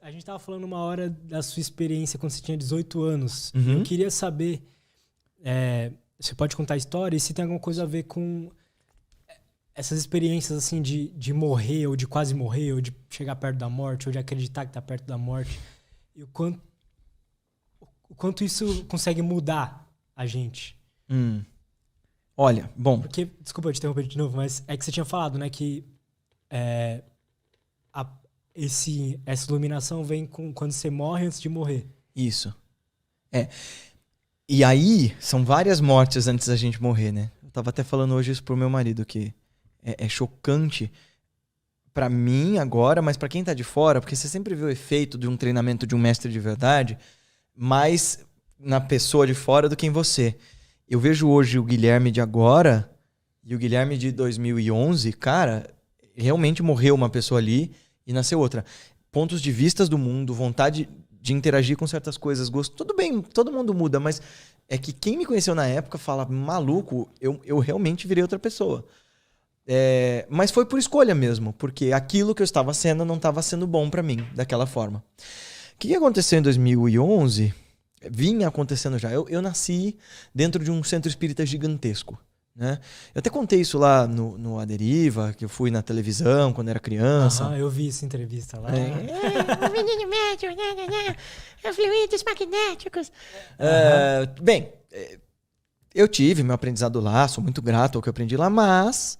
A gente tava falando uma hora da sua experiência quando você tinha 18 anos. Uhum. Eu queria saber, você pode contar a história e se tem alguma coisa a ver com essas experiências assim de morrer, ou de quase morrer, ou de chegar perto da morte, ou de acreditar que tá perto da morte. E o quanto isso consegue mudar a gente. Olha, bom... Porque, desculpa te interromper de novo, mas é que você tinha falado, né, que essa iluminação vem quando você morre antes de morrer. Isso. E aí, são várias mortes antes da gente morrer, né? Eu tava até falando hoje isso pro meu marido, que é chocante pra mim agora, mas pra quem tá de fora, porque você sempre vê o efeito de um treinamento de um mestre de verdade mais na pessoa de fora do que em você. Eu vejo hoje o Guilherme de agora e o Guilherme de 2011, cara, realmente morreu uma pessoa ali e nasceu outra. Pontos de vistas do mundo, vontade de interagir com certas coisas, gosto. Tudo bem, todo mundo muda, mas é que quem me conheceu na época fala, maluco, eu realmente virei outra pessoa. Mas foi por escolha mesmo, porque aquilo que eu estava sendo não estava sendo bom pra mim, daquela forma. O que aconteceu em 2011? Vinha acontecendo já. Eu nasci dentro de um centro espírita gigantesco, né? Eu até contei isso lá no A Deriva, que eu fui na televisão quando era criança. Eu vi essa entrevista lá. O menino médio, fluidos magnéticos. Bem, eu tive meu aprendizado lá, sou muito grato ao que eu aprendi lá, mas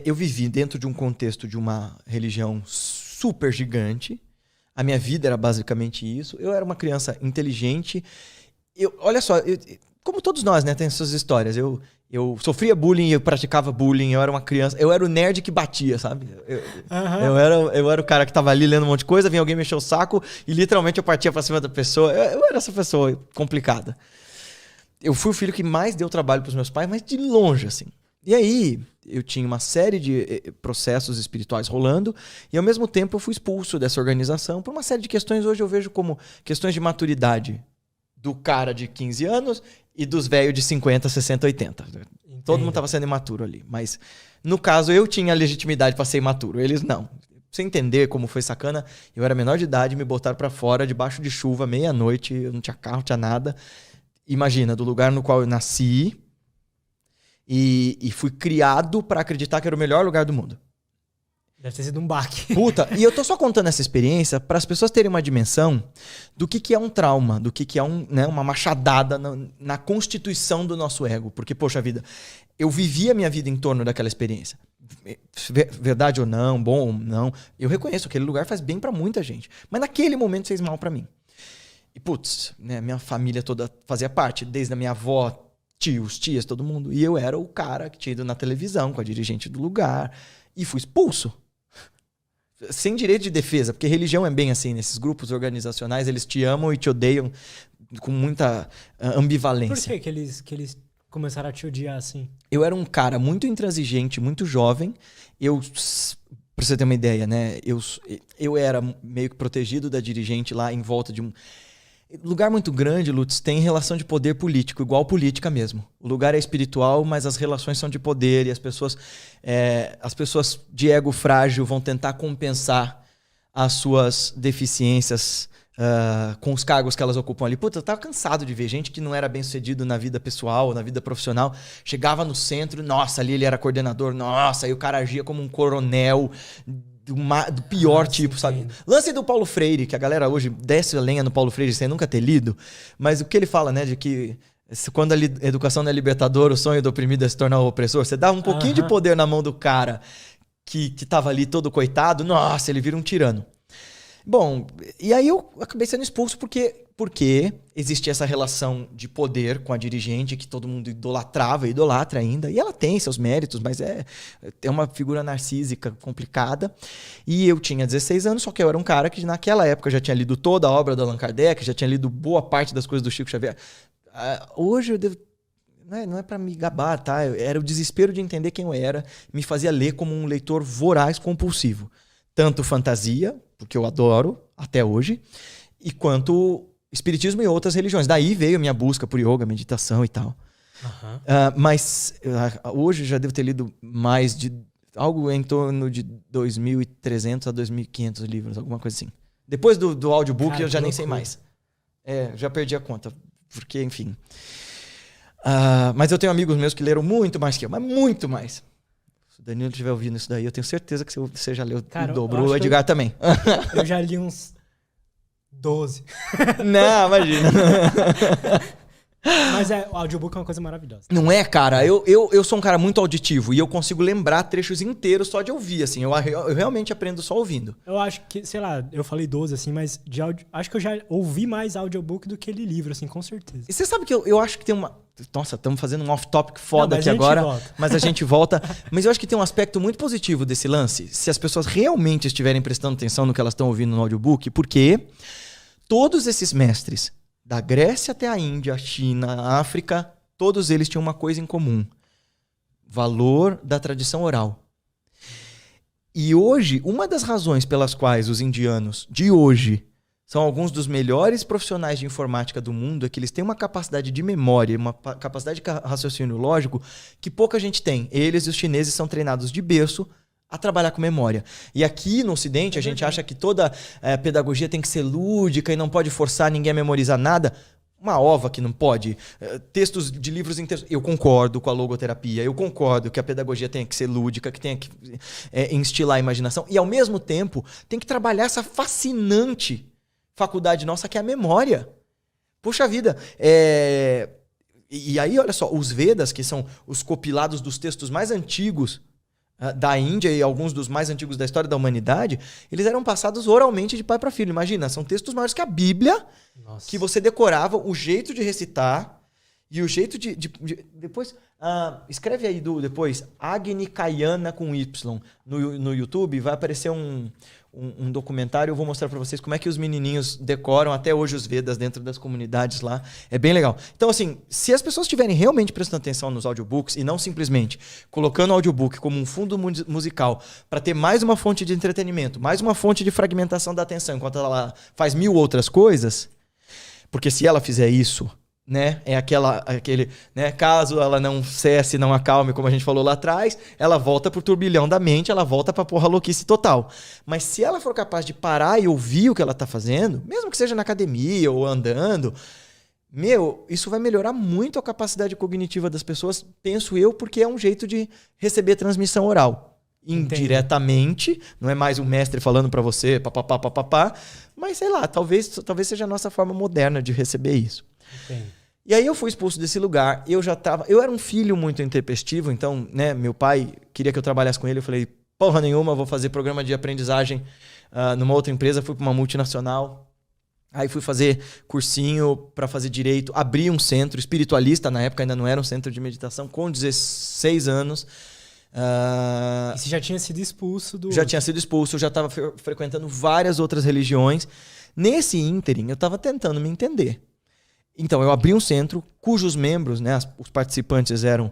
eu vivi dentro de um contexto de uma religião super gigante. A minha vida era basicamente isso. Eu era uma criança inteligente. Olha só, como todos nós, né, tem suas histórias. Eu sofria bullying, eu praticava bullying, eu era uma criança. Eu era o nerd que batia, sabe? Eu era o cara que tava ali lendo um monte de coisa, vinha alguém mexer o saco e literalmente eu partia pra cima da pessoa. Eu era essa pessoa complicada. Eu fui o filho que mais deu trabalho pros meus pais, mas de longe, assim. E aí, eu tinha uma série de processos espirituais rolando e, ao mesmo tempo, eu fui expulso dessa organização por uma série de questões. Hoje eu vejo como questões de maturidade do cara de 15 anos e dos velhos de 50, 60, 80. Entendo. Todo mundo estava sendo imaturo ali. Mas, no caso, eu tinha legitimidade para ser imaturo. Eles não. Pra você entender como foi sacana, eu era menor de idade, me botaram para fora, debaixo de chuva, meia-noite, eu não tinha carro, não tinha nada. Imagina, do lugar no qual eu nasci... E fui criado pra acreditar que era o melhor lugar do mundo. Deve ter sido um baque. Puta, e eu tô só contando essa experiência para as pessoas terem uma dimensão do que é um trauma, do que é uma machadada na constituição do nosso ego. Porque, poxa vida, eu vivi a minha vida em torno daquela experiência. Verdade ou não, bom ou não, eu reconheço que aquele lugar faz bem pra muita gente. Mas naquele momento fez mal pra mim. E, putz, né, minha família toda fazia parte, desde a minha avó, tios, tias, todo mundo. E eu era o cara que tinha ido na televisão com a dirigente do lugar e fui expulso. Sem direito de defesa, porque religião é bem assim, nesses grupos organizacionais, eles te amam e te odeiam com muita ambivalência. Por que eles começaram a te odiar assim? Eu era um cara muito intransigente, muito jovem. Pra você ter uma ideia, né? Eu era meio que protegido da dirigente lá em volta de um... Lugar muito grande, Lutz, tem relação de poder político, igual política mesmo. O lugar é espiritual, mas as relações são de poder e as pessoas de ego frágil vão tentar compensar as suas deficiências com os cargos que elas ocupam ali. Puta, eu tava cansado de ver gente que não era bem sucedido na vida pessoal, na vida profissional. Chegava no centro, nossa, ali ele era coordenador, nossa, aí o cara agia como um coronel... Do pior tipo, sabe? Lance do Paulo Freire, que a galera hoje desce a lenha no Paulo Freire sem nunca ter lido, mas o que ele fala, né, de que quando a educação não é libertadora, o sonho do oprimido é se tornar o opressor, você dá um pouquinho de poder na mão do cara que tava ali todo coitado, nossa, ele vira um tirano. Bom, e aí eu acabei sendo expulso porque existia essa relação de poder com a dirigente que todo mundo idolatra ainda. E ela tem seus méritos, mas é uma figura narcísica complicada. E eu tinha 16 anos, só que eu era um cara que naquela época já tinha lido toda a obra do Allan Kardec, já tinha lido boa parte das coisas do Chico Xavier. Hoje eu devo... Não é pra me gabar, tá? Era o desespero de entender quem eu era. Me fazia ler como um leitor voraz, compulsivo. Tanto fantasia, porque eu adoro até hoje, e quanto espiritismo e outras religiões. Daí veio a minha busca por yoga, meditação e tal. Mas hoje já devo ter lido mais de... algo em torno de 2.300 a 2.500 livros, alguma coisa assim. Depois do audiobook Cara, eu já que nem sei loucura. mais. Já perdi a conta. Porque, enfim. Mas eu tenho amigos meus que leram muito mais que eu, mas muito mais. Se o Danilo estiver ouvindo isso daí, eu tenho certeza que você já leu Cara, o eu dobro. acho O que Edgar também. Eu já li uns 12. Não, imagina. Mas o audiobook é uma coisa maravilhosa. Não é, cara? Eu sou um cara muito auditivo e eu consigo lembrar trechos inteiros só de ouvir, assim. Eu realmente aprendo só ouvindo. Eu acho que, sei lá, eu falei 12, assim, mas de áudio, acho que eu já ouvi mais audiobook do que li livro, assim, com certeza. E você sabe que eu acho que tem uma... Nossa, estamos fazendo um off-topic foda Não, aqui mas a gente agora, volta. mas a gente volta. Mas eu acho que tem um aspecto muito positivo desse lance, se as pessoas realmente estiverem prestando atenção no que elas estão ouvindo no audiobook, porque todos esses mestres, da Grécia até a Índia, a China, a África, todos eles tinham uma coisa em comum: valor da tradição oral. E hoje, uma das razões pelas quais os indianos de hoje são alguns dos melhores profissionais de informática do mundo é que eles têm uma capacidade de memória, uma capacidade de raciocínio lógico que pouca gente tem. Eles e os chineses são treinados de berço a trabalhar com memória. E aqui no Ocidente, a gente acha que toda pedagogia tem que ser lúdica e não pode forçar ninguém a memorizar nada. Uma ova que não pode. Textos de livros inteiros. Eu concordo com a logoterapia, eu concordo que a pedagogia tem que ser lúdica, que tem que instilar a imaginação. E, ao mesmo tempo, tem que trabalhar essa fascinante faculdade nossa que é a memória. Puxa vida. E aí, olha só, os Vedas, que são os compilados dos textos mais antigos da Índia e alguns dos mais antigos da história da humanidade, eles eram passados oralmente de pai para filho. Imagina, são textos maiores que a Bíblia, Nossa. que você decorava o jeito de recitar e o jeito de depois... escreve aí, depois, Agni Kayana com Y no YouTube, vai aparecer um documentário, eu vou mostrar para vocês como é que os menininhos decoram até hoje os Vedas dentro das comunidades lá. É bem legal. Então, assim, se as pessoas estiverem realmente prestando atenção nos audiobooks e não simplesmente colocando o audiobook como um fundo musical para ter mais uma fonte de entretenimento, mais uma fonte de fragmentação da atenção, enquanto ela faz 1000 outras coisas, porque se ela fizer isso, né, aquele, né, caso ela não cesse, não acalme, como a gente falou lá atrás, ela volta pro turbilhão da mente, ela volta pra porra louquice total. Mas se ela for capaz de parar e ouvir o que ela tá fazendo, mesmo que seja na academia ou andando, isso vai melhorar muito a capacidade cognitiva das pessoas, penso eu, porque é um jeito de receber transmissão oral. Indiretamente, não é mais um mestre falando pra você, papapá, mas sei lá, talvez seja a nossa forma moderna de receber isso. Entendi. E aí eu fui expulso desse lugar, eu era um filho muito intempestivo, então, né, meu pai queria que eu trabalhasse com ele, eu falei, porra nenhuma, vou fazer programa de aprendizagem numa outra empresa, fui para uma multinacional, aí fui fazer cursinho para fazer direito, abri um centro espiritualista, na época ainda não era um centro de meditação, com 16 anos. E você já tinha sido expulso do... Já tinha sido expulso, eu já estava frequentando várias outras religiões. Nesse ínterim, eu estava tentando me entender. Então, eu abri um centro cujos membros, né, os participantes eram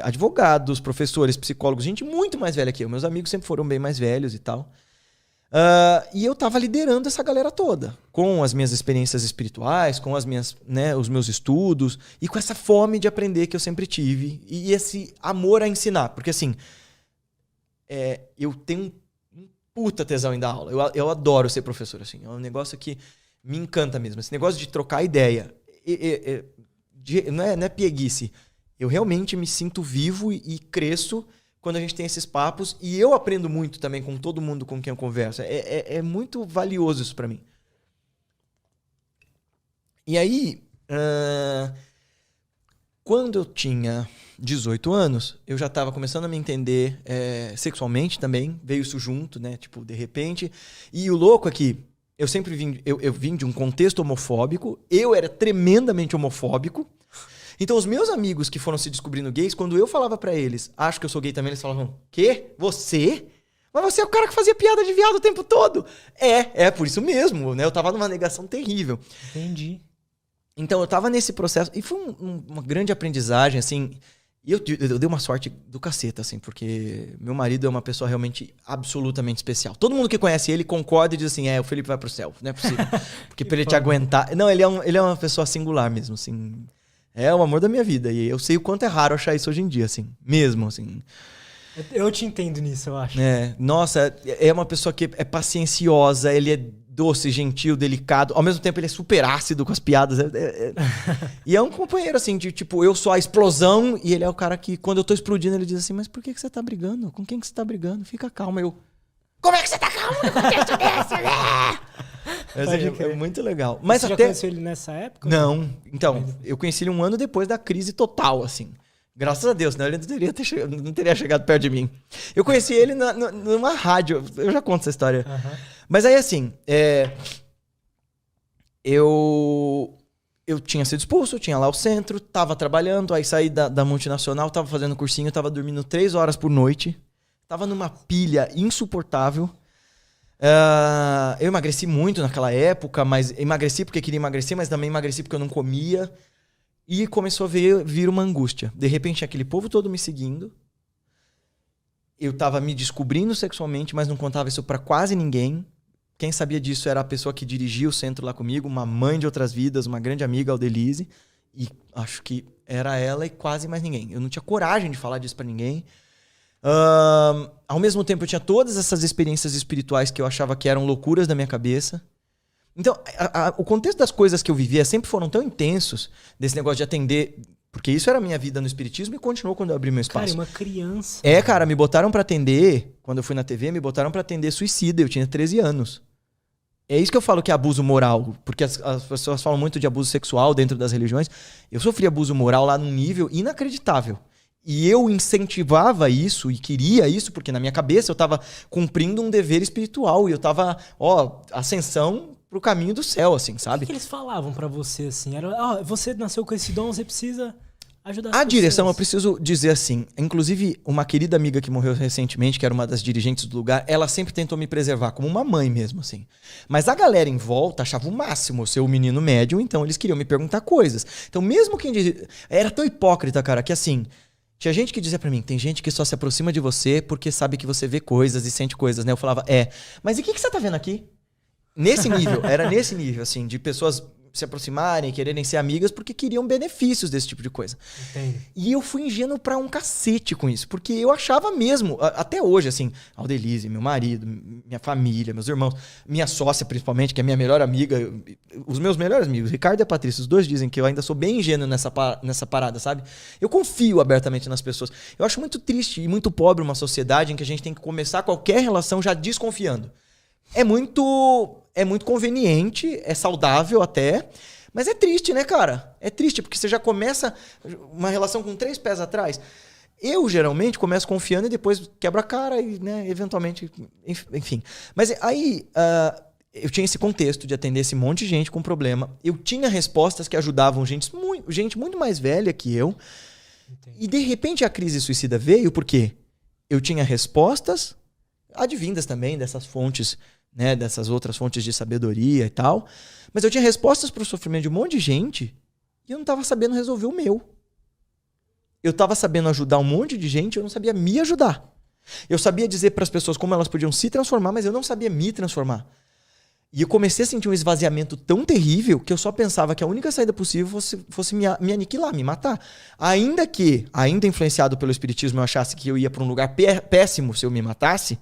advogados, professores, psicólogos, gente muito mais velha que eu. Meus amigos sempre foram bem mais velhos e tal. E eu estava liderando essa galera toda, com as minhas experiências espirituais, com as minhas, né, os meus estudos, e com essa fome de aprender que eu sempre tive, e esse amor a ensinar. Porque, assim, eu tenho um puta tesão em dar aula. Eu adoro ser professor, assim. É um negócio que me encanta mesmo. Esse negócio de trocar ideia. Não é pieguice. Eu realmente me sinto vivo e cresço quando a gente tem esses papos. E eu aprendo muito também com todo mundo com quem eu converso. É muito valioso isso pra mim. E aí, quando eu tinha 18 anos, eu já estava começando a me entender sexualmente também. Veio isso junto, né? Tipo, de repente. E o louco é que eu sempre vim de um contexto homofóbico. Eu era tremendamente homofóbico. Então, os meus amigos que foram se descobrindo gays, quando eu falava pra eles, acho que eu sou gay também, eles falavam, quê? Você? Mas você é o cara que fazia piada de viado o tempo todo. Por isso mesmo, né? Eu tava numa negação terrível. Entendi. Então, eu tava nesse processo. E foi uma grande aprendizagem, assim. E eu dei uma sorte do caceta, assim, porque meu marido é uma pessoa realmente absolutamente especial. Todo mundo que conhece ele concorda e diz assim, o Felipe vai pro céu, não é possível. Porque pra ele te aguentar... Não, ele é uma pessoa singular mesmo, assim. É o amor da minha vida. E eu sei o quanto é raro achar isso hoje em dia, assim. Mesmo, assim. Eu te entendo nisso, eu acho. Nossa, é uma pessoa que é pacienciosa, ele é doce, gentil, delicado. Ao mesmo tempo, ele é super ácido com as piadas. E é um companheiro, assim, de tipo, eu sou a explosão e ele é o cara que, quando eu tô explodindo, ele diz assim, mas por que você tá brigando? Com quem que você tá brigando? Fica calma. Eu, como é que você tá calmo no contexto desse, né? É muito legal. Mas você já até... conheceu ele nessa época? Não. Então, eu conheci ele um ano depois da crise total, assim. Graças a Deus, né? Ele não teria chegado perto de mim. Eu conheci ele numa rádio. Eu já conto essa história. Uhum. Mas aí, assim, eu tinha sido expulso, tinha lá o centro, tava trabalhando, aí saí da multinacional, tava fazendo cursinho, tava dormindo 3 horas por noite, tava numa pilha insuportável. Eu emagreci muito naquela época, mas emagreci porque queria emagrecer, mas também emagreci porque eu não comia. E começou a vir uma angústia. De repente, aquele povo todo me seguindo. Eu tava me descobrindo sexualmente, mas não contava isso pra quase ninguém. Quem sabia disso era a pessoa que dirigia o centro lá comigo, uma mãe de outras vidas, uma grande amiga, Aldelise. E acho que era ela e quase mais ninguém. Eu não tinha coragem de falar disso pra ninguém. Ao mesmo tempo, eu tinha todas essas experiências espirituais que eu achava que eram loucuras da minha cabeça. Então, o contexto das coisas que eu vivia sempre foram tão intensos, desse negócio de atender, porque isso era a minha vida no espiritismo e continuou quando eu abri meu espaço. Cara, uma criança. Cara, me botaram pra atender, quando eu fui na TV, me botaram pra atender suicida, eu tinha 13 anos. É isso que eu falo que é abuso moral, porque as pessoas falam muito de abuso sexual dentro das religiões. Eu sofri abuso moral lá num nível inacreditável. E eu incentivava isso e queria isso, porque na minha cabeça eu tava cumprindo um dever espiritual e eu tava, ascensão pro caminho do céu, assim, sabe? O que eles falavam pra você, assim? Era, você nasceu com esse dom, você precisa ajudar as A direção, eu pessoas. preciso dizer assim, inclusive uma querida amiga que morreu recentemente, que era uma das dirigentes do lugar, ela sempre tentou me preservar, como uma mãe mesmo, assim. Mas a galera em volta achava o máximo eu ser o menino médium, então eles queriam me perguntar coisas. Então mesmo quem dizia... Era tão hipócrita, cara, que assim... Tinha gente que dizia pra mim, tem gente que só se aproxima de você porque sabe que você vê coisas e sente coisas, né? Eu falava, mas e o que você tá vendo aqui? Nesse nível, era nesse nível, assim, de pessoas se aproximarem, quererem ser amigas porque queriam benefícios desse tipo de coisa. Entendo. E eu fui ingênuo pra um cacete com isso, porque eu achava mesmo, até hoje, assim, Aldelise, meu marido, minha família, meus irmãos, minha sócia principalmente, que é minha melhor amiga, os meus melhores amigos, Ricardo e a Patrícia, os dois dizem que eu ainda sou bem ingênuo nessa parada, sabe? Eu confio abertamente nas pessoas. Eu acho muito triste e muito pobre uma sociedade em que a gente tem que começar qualquer relação já desconfiando. É muito conveniente, é saudável até, mas é triste, né, cara? É triste, porque você já começa uma relação com 3 pés atrás. Eu, geralmente, começo confiando e depois quebro a cara e, né, eventualmente... Enfim. Mas aí, eu tinha esse contexto de atender esse monte de gente com problema. Eu tinha respostas que ajudavam gente muito mais velha que eu. Entendi. E, de repente, a crise suicida veio porque eu tinha respostas advindas também dessas fontes, né, dessas outras fontes de sabedoria e tal. Mas eu tinha respostas para o sofrimento de um monte de gente e eu não estava sabendo resolver o meu. Eu estava sabendo ajudar um monte de gente e eu não sabia me ajudar. Eu sabia dizer para as pessoas como elas podiam se transformar, mas eu não sabia me transformar. E eu comecei a sentir um esvaziamento tão terrível que eu só pensava que a única saída possível fosse me aniquilar, me matar. Ainda influenciado pelo espiritismo, eu achasse que eu ia para um lugar péssimo se eu me matasse,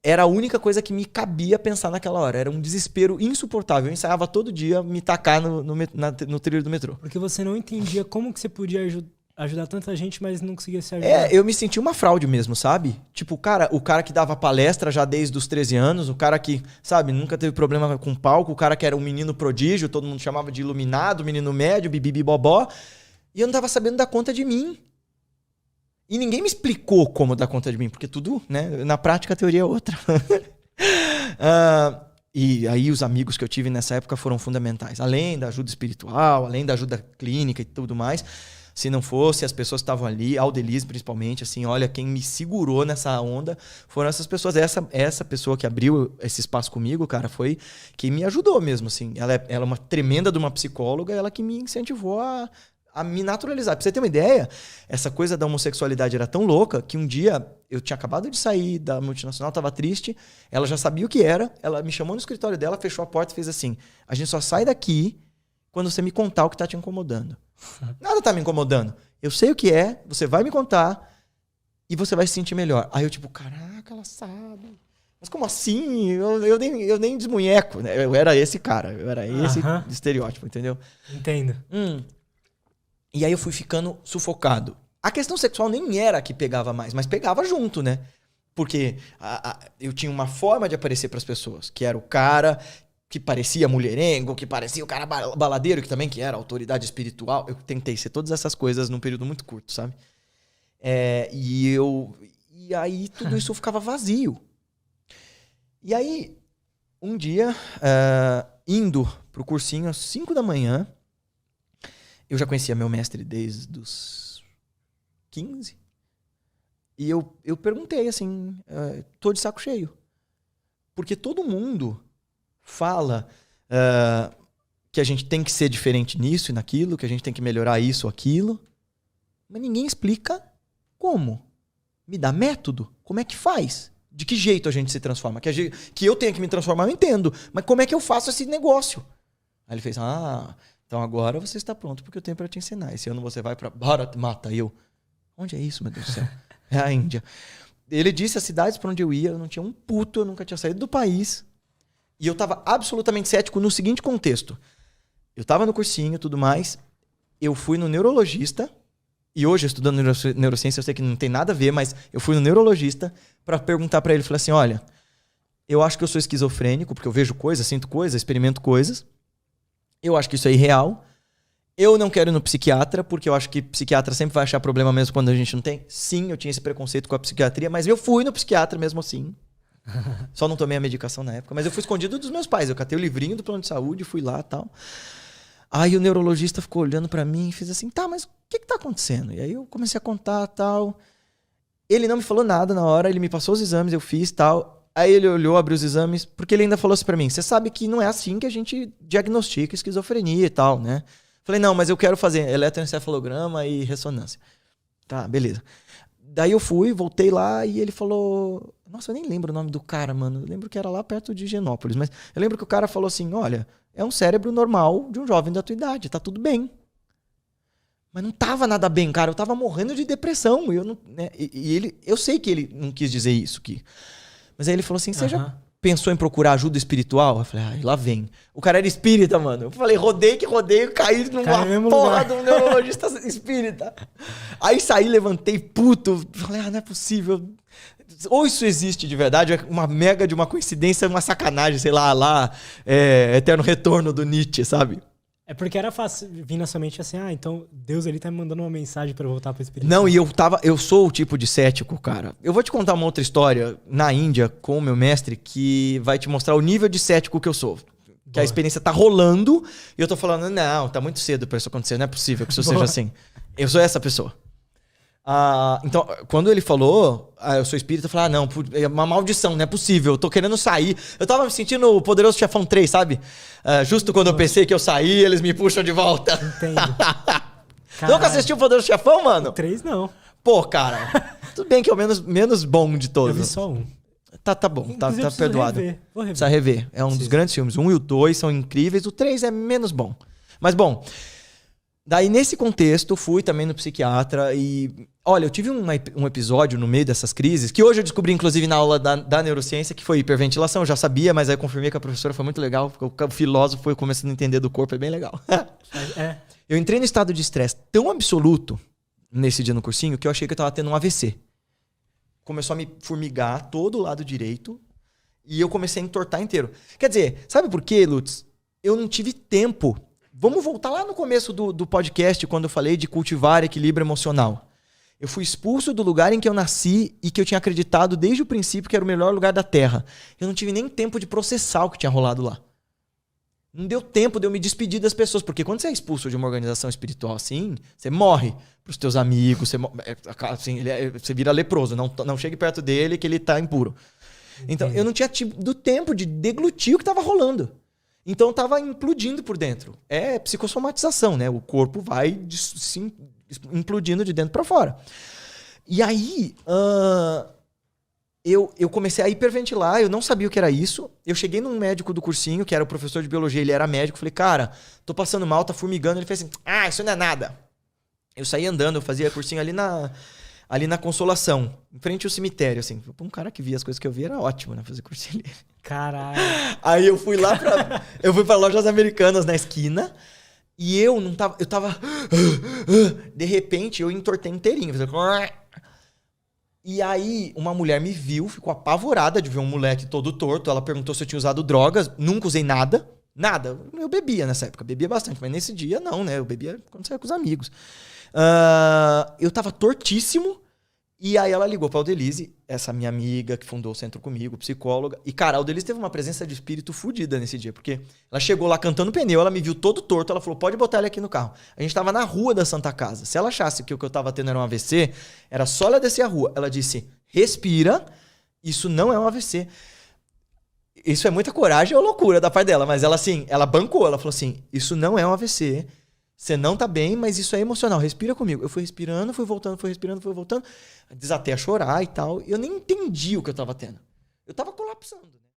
era a única coisa que me cabia pensar naquela hora. Era um desespero insuportável. Eu ensaiava todo dia me tacar no trilho do metrô. Porque você não entendia como que você podia ajudar tanta gente, mas não conseguia se ajudar. Eu me senti uma fraude mesmo, sabe? Tipo, o cara que dava palestra já desde os 13 anos, o cara que, sabe, nunca teve problema com palco, o cara que era um menino prodígio, todo mundo chamava de iluminado, menino médio, bibibibobó, e eu não tava sabendo dar conta de mim. E ninguém me explicou como dar conta de mim, porque tudo, né, na prática a teoria é outra. E aí os amigos que eu tive nessa época foram fundamentais. Além da ajuda espiritual, além da ajuda clínica e tudo mais. Se não fosse, as pessoas que estavam ali, Aldelise principalmente, assim, olha, quem me segurou nessa onda foram essas pessoas. Essa pessoa que abriu esse espaço comigo, cara, foi quem me ajudou mesmo, assim. Ela é uma tremenda de uma psicóloga, ela que me incentivou a me naturalizar. Pra você ter uma ideia, essa coisa da homossexualidade era tão louca que um dia eu tinha acabado de sair da multinacional, tava triste, ela já sabia o que era, ela me chamou no escritório dela, fechou a porta e fez assim, a gente só sai daqui quando você me contar o que tá te incomodando. Nada tá me incomodando. Eu sei o que é, você vai me contar e você vai se sentir melhor. Aí eu tipo, caraca, ela sabe. Mas como assim? Eu nem desmunheco, né? Eu era esse cara, eu era esse estereótipo, entendeu? Entendo. E aí eu fui ficando sufocado. A questão sexual nem era a que pegava mais, mas pegava junto, né? Porque eu tinha uma forma de aparecer pras pessoas, que era o cara que parecia mulherengo, que parecia o cara baladeiro, que também que era autoridade espiritual. Eu tentei ser todas essas coisas num período muito curto, sabe? E aí tudo isso ficava vazio. E aí, um dia, indo pro cursinho às 5 da manhã, eu já conhecia meu mestre desde os 15. E eu perguntei assim, tô de saco cheio. Porque todo mundo fala que a gente tem que ser diferente nisso e naquilo, que a gente tem que melhorar isso ou aquilo. Mas ninguém explica como. Me dá método? Como é que faz? De que jeito a gente se transforma? Que eu tenha que me transformar, eu entendo. Mas como é que eu faço esse negócio? Aí ele fez, então agora você está pronto porque eu tenho para te ensinar. Esse ano você vai para Bharat Mata. Eu, onde é isso, meu Deus do céu? É a Índia. Ele disse as cidades para onde eu ia, eu não tinha um puto, eu nunca tinha saído do país. E eu estava absolutamente cético no seguinte contexto. Eu estava no cursinho e tudo mais, eu fui no neurologista, e hoje estudando neurociência eu sei que não tem nada a ver, mas eu fui no neurologista para perguntar para ele, falei assim, olha, eu acho que eu sou esquizofrênico, porque eu vejo coisas, sinto coisas, experimento coisas, eu acho que isso é irreal, eu não quero ir no psiquiatra, porque eu acho que psiquiatra sempre vai achar problema mesmo quando a gente não tem. Sim, eu tinha esse preconceito com a psiquiatria, mas eu fui no psiquiatra mesmo assim. Só não tomei a medicação na época, mas eu fui escondido dos meus pais, eu catei o livrinho do plano de saúde, fui lá e tal. Aí o neurologista ficou olhando pra mim e fez assim, tá, mas o que tá acontecendo? E aí eu comecei a contar tal. Ele não me falou nada na hora, ele me passou os exames, eu fiz tal. Aí ele olhou, abriu os exames, porque ele ainda falou assim pra mim, você sabe que não é assim que a gente diagnostica esquizofrenia e tal, né? Falei, não, mas eu quero fazer eletroencefalograma e ressonância. Tá, beleza. Daí eu fui, voltei lá e ele falou... Nossa, eu nem lembro o nome do cara, mano. Eu lembro que era lá perto de Higienópolis, mas eu lembro que o cara falou assim, olha... É um cérebro normal de um jovem da tua idade, tá tudo bem. Mas não tava nada bem, cara. Eu tava morrendo de depressão. Eu sei que ele não quis dizer isso aqui. Mas aí ele falou assim, você já pensou em procurar ajuda espiritual? Eu falei, lá vem. O cara era espírita, mano. Eu falei, rodei, caí numa porra de um neurologista espírita. Aí saí, levantei puto. Falei, não é possível. Ou isso existe de verdade, é uma mega de uma coincidência, uma sacanagem, sei lá, eterno retorno do Nietzsche, sabe? É porque era fácil vir na sua mente assim, então Deus ali tá me mandando uma mensagem pra eu voltar pro espírito. Não, e eu sou o tipo de cético, cara. Eu vou te contar uma outra história na Índia com o meu mestre que vai te mostrar o nível de cético que eu sou. Que a experiência tá rolando e eu tô falando, não, tá muito cedo pra isso acontecer, não é possível que isso seja assim. Eu sou essa pessoa. Então, quando ele falou, eu sou espírita, eu falei, não, é uma maldição, não é possível, eu tô querendo sair. Eu tava me sentindo o Poderoso Chefão 3, sabe? Justo quando eu pensei que eu saí, eles me puxam de volta. Entendo. Nunca assistiu o Poderoso Chefão, mano? O 3 não. Pô, cara, tudo bem que é o menos bom de todos. Eu vi só um. Tá bom, tá perdoado. Vou rever. Precisa rever. É um dos grandes filmes. O 1 e o 2 são incríveis, o 3 é menos bom. Mas bom... Daí, nesse contexto, fui também no psiquiatra e... Olha, eu tive um episódio no meio dessas crises, que hoje eu descobri, inclusive, na aula da neurociência, que foi hiperventilação. Eu já sabia, mas aí eu confirmei que a professora foi muito legal. O filósofo foi começando a entender do corpo, é bem legal. Eu entrei no estado de estresse tão absoluto, nesse dia no cursinho, que eu achei que eu tava tendo um AVC. Começou a me formigar todo o lado direito e eu comecei a entortar inteiro. Quer dizer, sabe por quê, Lutz? Eu não tive tempo... Vamos voltar lá no começo do podcast, quando eu falei de cultivar equilíbrio emocional. Eu fui expulso do lugar em que eu nasci e que eu tinha acreditado desde o princípio que era o melhor lugar da Terra. Eu não tive nem tempo de processar o que tinha rolado lá. Não deu tempo de eu me despedir das pessoas, porque quando você é expulso de uma organização espiritual assim, você morre pros teus amigos, você vira leproso, não chegue perto dele que ele tá impuro. Então, eu não tinha tido tempo de deglutir o que estava rolando. Então tava implodindo por dentro. É psicossomatização, né? O corpo vai se implodindo de dentro para fora. E aí, eu comecei a hiperventilar, eu não sabia o que era isso. Eu cheguei num médico do cursinho, que era o professor de biologia, ele era médico. Falei, cara, tô passando mal, tá formigando. Ele fez assim, isso não é nada. Eu saí andando, eu fazia cursinho ali ali na Consolação, em frente ao cemitério, assim. Um cara que via as coisas que eu via era ótimo, né? Fazer cursilha. Caralho. Aí eu fui lá eu fui pra Lojas Americanas na esquina e eu não tava... Eu tava... De repente, eu entortei inteirinho. E aí, uma mulher me viu, ficou apavorada de ver um moleque todo torto. Ela perguntou se eu tinha usado drogas. Nunca usei nada. Nada. Eu bebia nessa época. Bebia bastante. Mas nesse dia, não, né? Eu bebia quando saía com os amigos. Eu tava tortíssimo. E aí ela ligou pra Aldelize, essa minha amiga que fundou o centro comigo, psicóloga. E, cara, a Aldelize teve uma presença de espírito fodida nesse dia. Porque ela chegou lá cantando pneu, ela me viu todo torto. Ela falou, pode botar ele aqui no carro. A gente tava na rua da Santa Casa. Se ela achasse que o que eu tava tendo era um AVC, era só ela descer a rua. Ela disse, respira, isso não é um AVC. Isso é muita coragem ou loucura da parte dela. Mas ela, assim, ela bancou. Ela falou assim, isso não é um AVC. Você não tá bem, mas isso é emocional. Respira comigo. Eu fui respirando, fui voltando, fui respirando, fui voltando. Desatei a chorar e tal. E eu nem entendi o que eu tava tendo. Eu tava colapsando, né?